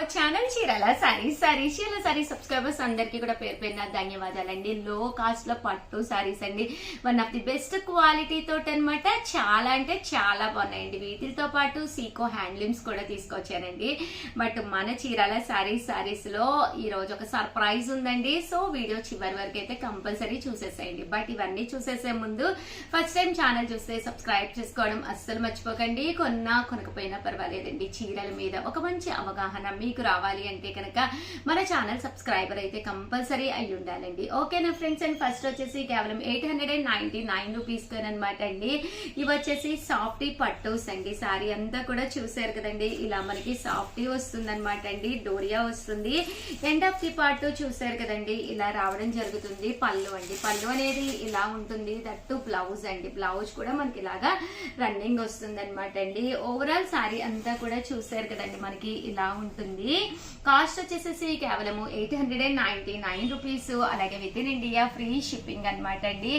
Our channel Chirala saris subscribers అందరికీ కూడా పేరు పేరున ధన్యవాదాలండి. లో కాస్ట్ లో పట్టు సారీస్ అండి, one of the best quality తోటి అనమాట. చాలా అంటే చాలా బాగున్నాయండి. వీటితో పాటు సీకో హ్యాండ్లూమ్స్ కూడా తీసుకొచ్చానండి. బట్ మన చీరాల సారీస్ లో ఈ రోజు ఒక సర్ప్రైజ్ ఉందండి. సో వీడియో చివరి వరకు అయితే కంపల్సరీ చూసేసేయండి. బట్ ఇవన్నీ చూసేసే ముందు ఫస్ట్ టైం ఛానల్ చూస్తే సబ్స్క్రైబ్ చేసుకోవడం అస్సలు మర్చిపోకండి. కొనకపోయినా పర్వాలేదండి, చీరల మీద ఒక మంచి అవగాహన మీకు రావాలి అంటే కనుక మన ఛానల్ సబ్స్క్రైబర్ అయితే కంపల్సరీ అయి ఉండాలండి. ఓకేనా ఫ్రెండ్స్? అండ్ ఫస్ట్ వచ్చేసి కేవలం 899 రూపీస్ అనమాట అండి. ఇవి వచ్చేసి సాఫ్టీ పట్టూస్ అండి. సారీ అంతా కూడా చూసారు కదండి, ఇలా మనకి సాఫ్టీ వస్తుంది అనమాట అండి. డోరియా వస్తుంది. ఎండ్ ఆఫ్ ది పార్ట్ చూసారు కదండి, ఇలా రావడం జరుగుతుంది. పళ్ళు అండి, పళ్ళు అనేది ఇలా ఉంటుంది. దట్టు బ్లౌజ్ అండి, బ్లౌజ్ కూడా మనకి ఇలాగా రన్నింగ్ వస్తుంది అనమాట అండి. ఓవరాల్ సారీ అంతా కూడా చూసారు కదండి, మనకి ఇలా ఉంటుంది. కాస్ట్ వచ్చేసి కేవలం 899 రూపీస్. అలాగే with in India free shipping అనమాట అండి.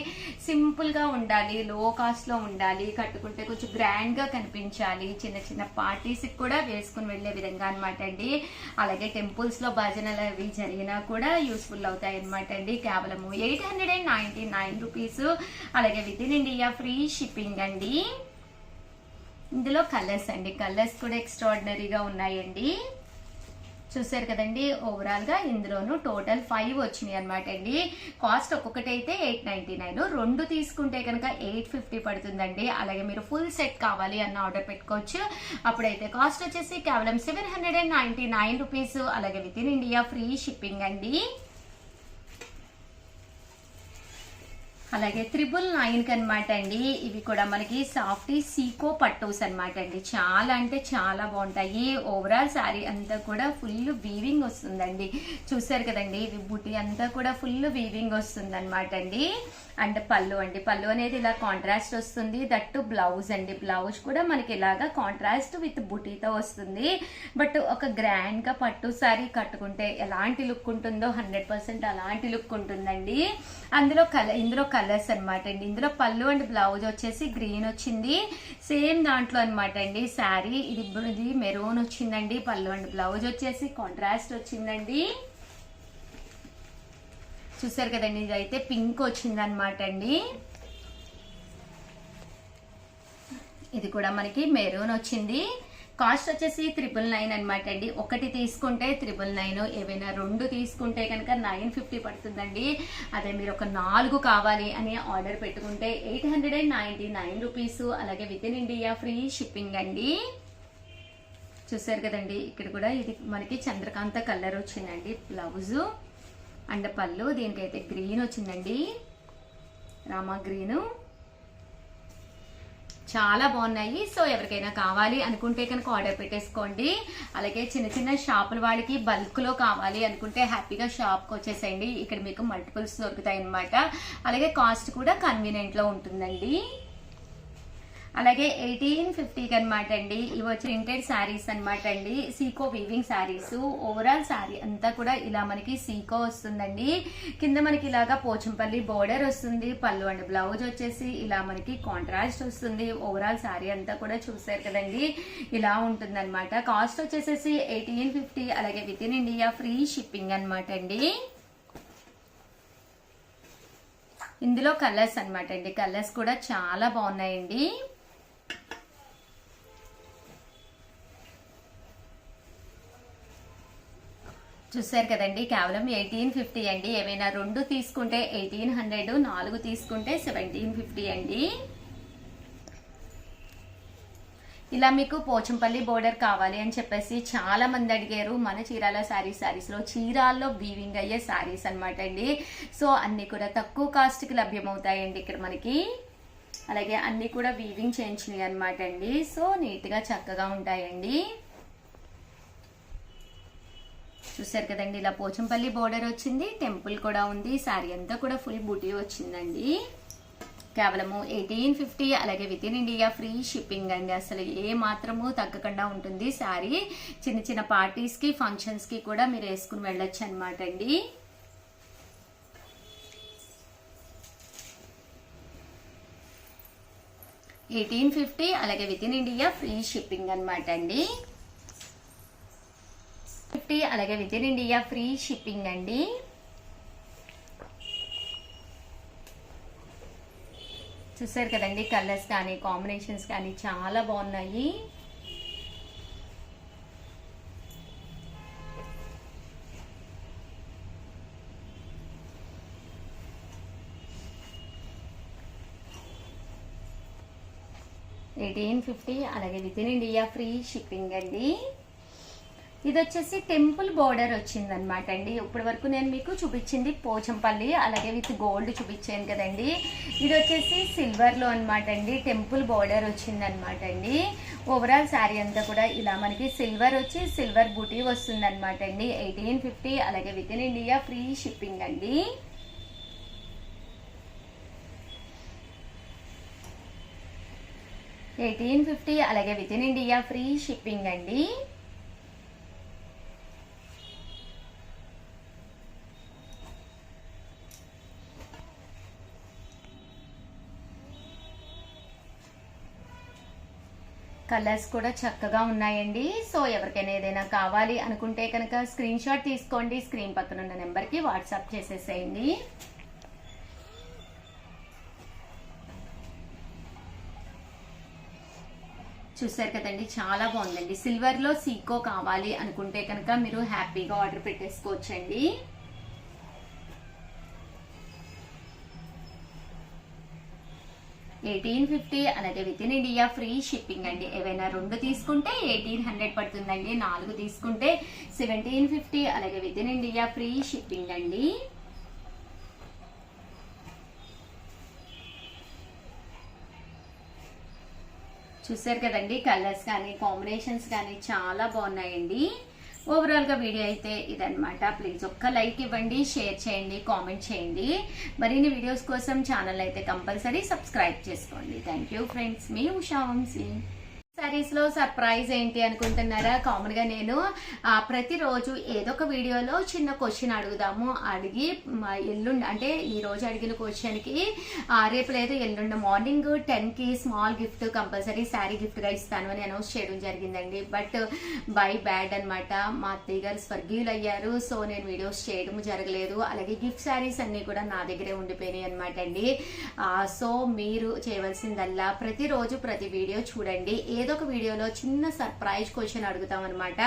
సింపుల్ గా ఉండాలి, లో కాస్ట్ లో ఉండాలి, కట్టుకుంటే కొంచెం గ్రాండ్ గా కనిపించాలి, చిన్న చిన్న పార్టీస్ కూడా వేసుకుని వెళ్లే విధంగా అనమాట అండి. అలాగే టెంపుల్స్ లో భజనలు అవి జరిగినా కూడా యూస్ఫుల్ అవుతాయి అనమాట అండి. కేవలం 899 రూపీస్. అలాగే with in India free shipping అండి. ఇందులో కలర్స్ అండి, కలర్స్ కూడా ఎక్స్ట్రాడినరీగా ఉన్నాయండి. చూసారు కదండి, ఓవరాల్ గా ఇందులోను టోటల్ 5 వచ్చినాయి అనమాట అండి. కాస్ట్ ఒక్కొక్కటి అయితే 899, రెండు తీసుకుంటే కనుక 850 పడుతుందండి. అలాగే మీరు ఫుల్ సెట్ కావాలి అన్న ఆర్డర్ పెట్టుకోవచ్చు. అప్పుడైతే కాస్ట్ వచ్చేసి కేవలం 799 రూపీస్. అలాగే with in India free shipping అండి. అలాగే 999 అనమాట అండి. ఇవి కూడా మనకి సాఫ్టీ సీకో పట్టోస్ అనమాట అండి. చాలా అంటే చాలా బాగుంటాయి. ఓవరాల్ శారీ అంతా కూడా ఫుల్ వీవింగ్ వస్తుందండి. చూసారు కదండి, ఇవి బుటీ అంతా కూడా ఫుల్ వీవింగ్ వస్తుంది అనమాట అండి. అండ్ పళ్ళు అండి, పళ్ళు అనేది ఇలా కాంట్రాస్ట్ వస్తుంది. దట్టు బ్లౌజ్ అండి, బ్లౌజ్ కూడా మనకి ఇలాగా కాంట్రాస్ట్ విత్ బుటీతో వస్తుంది. బట్ ఒక గ్రాండ్ గా పట్టు సారీ కట్టుకుంటే ఎలాంటి లుక్ ఉంటుందో 100% అలాంటి లుక్ ఉంటుందండి. ఇందులో కలర్స్ అనమాట అండి. ఇందులో పళ్ళు అండ్ బ్లౌజ్ వచ్చేసి గ్రీన్ వచ్చింది, సేమ్ దాంట్లో అనమాట అండి. శారీ ఇది మెరూన్ వచ్చిందండి. పళ్ళు అండ్ బ్లౌజ్ వచ్చేసి కాంట్రాస్ట్ వచ్చిందండి. చూసారు కదండి, ఇది అయితే పింక్ వచ్చింది అనమాట అండి. ఇది కూడా మనకి మెరూన్ వచ్చింది. కాస్ట్ వచ్చేసి 999 అనమాట అండి. ఒకటి తీసుకుంటే 999, ఏవైనా రెండు తీసుకుంటే కనుక 950 పడుతుందండి. అదే మీరు ఒక 4 కావాలి అని ఆర్డర్ పెట్టుకుంటే 899 రూపీస్. అలాగే with in India free shipping అండి. చూసారు కదండి, ఇక్కడ కూడా ఇది మనకి చంద్రకాంత కలర్ వచ్చిందండి బ్లౌజు అండ్ పళ్ళు. దీనికైతే గ్రీన్ వచ్చిందండి, రామా గ్రీను. చాలా బాగున్నాయి. సో ఎవరికైనా కావాలి అనుకుంటే కనుక ఆర్డర్ పెట్టేసుకోండి. అలాగే చిన్న చిన్న షాపుల వాడికి బల్క్ లో కావాలి అనుకుంటే హ్యాపీగా షాప్కి వచ్చేసేయండి. ఇక్కడ మీకు మల్టిపుల్స్ దొరుకుతాయి అనమాట. అలాగే కాస్ట్ కూడా కన్వీనియంట్ లో ఉంటుందండి. అలాగే 1850 అనమాట అండి. ఇవి వచ్చి ప్రింటెడ్ శారీస్ అనమాట అండి, సీకో వీవింగ్ శారీస్. ఓవరాల్ శారీ అంతా కూడా ఇలా మనకి సీకో వస్తుందండి. కింద మనకి ఇలాగా పోచంపల్లి బోర్డర్ వస్తుంది. పళ్ళు అండ్ బ్లౌజ్ వచ్చేసి ఇలా మనకి కాంట్రాస్ట్ వస్తుంది. ఓవరాల్ శారీ అంతా కూడా చూసారు కదండి, ఇలా ఉంటుంది అనమాట. కాస్ట్ వచ్చేసేసి 1850. అలాగే with in India free shipping అనమాట అండి. ఇందులో కలర్స్ అనమాట అండి, కలర్స్ కూడా చాలా బాగున్నాయండి. చూసారు కదండి, కేవలం 1850 అండి. ఏమైనా రెండు తీసుకుంటే 1800, 4 తీసుకుంటే 1750 అండి. ఇలా మీకు పోచంపల్లి బోర్డర్ కావాలి అని చెప్పేసి చాలా మంది అడిగారు. మన చీరాల సారీస్ లో చీరాల్లో వీవింగ్ అయ్యే సారీస్ అనమాట అండి. సో అన్ని కూడా తక్కువ కాస్ట్ కి లభ్యమవుతాయండి ఇక్కడ మనకి. అలాగే అన్ని కూడా వీవింగ్ చేయించినాయి అనమాట అండి. సో నీట్ గా చక్కగా ఉంటాయండి. చూసారు కదండి, ఇలా పోచంపల్లి బోర్డర్ వచ్చింది, టెంపుల్ కూడా ఉంది. శారీ అంతా కూడా ఫుల్ బూటీ వచ్చిందండి. కేవలము 1850. అలాగే with in India free shipping అండి. అసలు ఏ మాత్రము తగ్గకుండా ఉంటుంది శారీ. చిన్న చిన్న పార్టీస్ కి ఫంక్షన్స్ కి కూడా మీరు వేసుకుని వెళ్ళొచ్చు అనమాట అండి. 1850. అలాగే with in India free shipping అనమాట అండి. 1850, అలాగే with in India free shipping అండి. చూసారు కదండి, కలర్స్ కానీ కాంబినేషన్స్ కానీ చాలా బాగున్నాయి. $1850, అలాగే with in India free shipping అండి. ఇది వచ్చేసి టెంపుల్ బోర్డర్ వచ్చిందనమాట అండి. ఇప్పటి వరకు నేను మీకు చూపించింది పోచంపల్లి అలాగే విత్ గోల్డ్ చూపించాను కదండి. ఇది వచ్చేసి సిల్వర్లో అనమాట అండి, టెంపుల్ బోర్డర్ వచ్చిందనమాట అండి. ఓవరాల్ శారీ అంతా కూడా ఇలా మనకి సిల్వర్ వచ్చి సిల్వర్ బూటీ వస్తుంది అనమాట అండి. 1850, అలాగే with in India free shipping అండి. $1850, అలాగే with in India free shipping అండి. కలర్స్ కూడా చక్కగా ఉన్నాయండి. సో ఎవరికైనా ఏదైనా కావాలి అనుకుంటే కనుక స్క్రీన్ షాట్ తీసుకోండి, స్క్రీన్ పక్కన ఉన్న నెంబర్కి వాట్సాప్ చేసేసేయండి. చూసారు కదండి, చాలా బాగుందండి. సిల్వర్లో సీకో కావాలి అనుకుంటే కనుక మీరు హ్యాపీగా ఆర్డర్ పెట్టేసుకోవచ్చండి. $1850, అలాగే with in India free shipping అండి. ఏవైనా 2 తీసుకుంటే 1800 పడుతుందండి, 4 తీసుకుంటే 1750, అలాగే with in India free shipping అండి. చూసారు కదండి, కలర్స్ కానీ కాంబినేషన్స్ కానీ చాలా బాగున్నాయండి. ఓవరాల్ గా వీడియో అయితే ఇదన్నమాట. ప్లీజ్ ఒక్క లైక్ ఇవ్వండి, షేర్ చేయండి, కామెంట్ చేయండి. మరిన్ని వీడియోస్ కోసం ఛానల్ అయితే కంపల్సరీ సబ్స్క్రైబ్ చేసుకోండి. థ్యాంక్ యూ ఫ్రెండ్స్, మీ ఉషా వంశీ. సారీస్ లో సర్ప్రైజ్ ఏంటి అనుకుంటున్నారా? కామన్ గా నేను ప్రతిరోజు ఏదో ఒక వీడియోలో చిన్న క్వశ్చన్ అడుగుదాము, అడిగి ఎల్లుండి అంటే ఈ రోజు అడిగిన క్వశ్చన్ కి రేపు లేదు ఎల్లుండి మార్నింగ్ 10 కి small gift compulsory sari gift గా ఇస్తాను అని అనౌన్స్ చేయడం జరిగిందండి. బట్ బై బ్యాడ్ అనమాట, మా అత్తయ్య గారు స్వర్గీయులు అయ్యారు. సో నేను వీడియోస్ చేయడం జరగలేదు. అలాగే గిఫ్ట్ శారీస్ అన్ని కూడా నా దగ్గరే ఉండిపోయినాయి అనమాట అండి. సో మీరు చేయవలసిందల్లా ప్రతిరోజు ప్రతి వీడియో చూడండి. ఏదో ఒక వీడియోలో చిన్న సర్ప్రైజ్ క్వశ్చన్ అడుగుతాం అనమాట.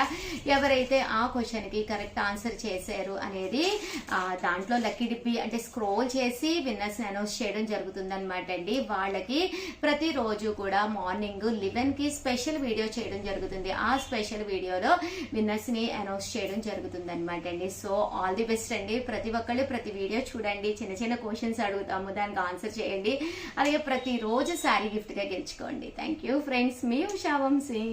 ఎవరైతే ఆ క్వశ్చన్ కి కరెక్ట్ ఆన్సర్ చేశారు అనేది దాంట్లో లక్కీ డిప్పి అంటే స్క్రోల్ చేసి విన్నర్స్ ని అనౌన్స్ చేయడం జరుగుతుంది అనమాట అండి. వాళ్ళకి ప్రతిరోజు కూడా మార్నింగ్ 11 కి స్పెషల్ వీడియో చేయడం జరుగుతుంది. ఆ స్పెషల్ వీడియోలో విన్నర్స్ ని అనౌన్స్ చేయడం జరుగుతుంది అనమాట అండి. సో ఆల్ ది బెస్ట్ అండి. ప్రతి ఒక్కళ్ళు ప్రతి వీడియో చూడండి, చిన్న చిన్న క్వశ్చన్స్ అడుగుతాము, దానికి ఆన్సర్ చేయండి. అలాగే ప్రతిరోజు శారీ గిఫ్ట్ గా గెలుచుకోండి. థ్యాంక్ యూ ఫ్రెండ్స్, మీ ఉషా వంశీ.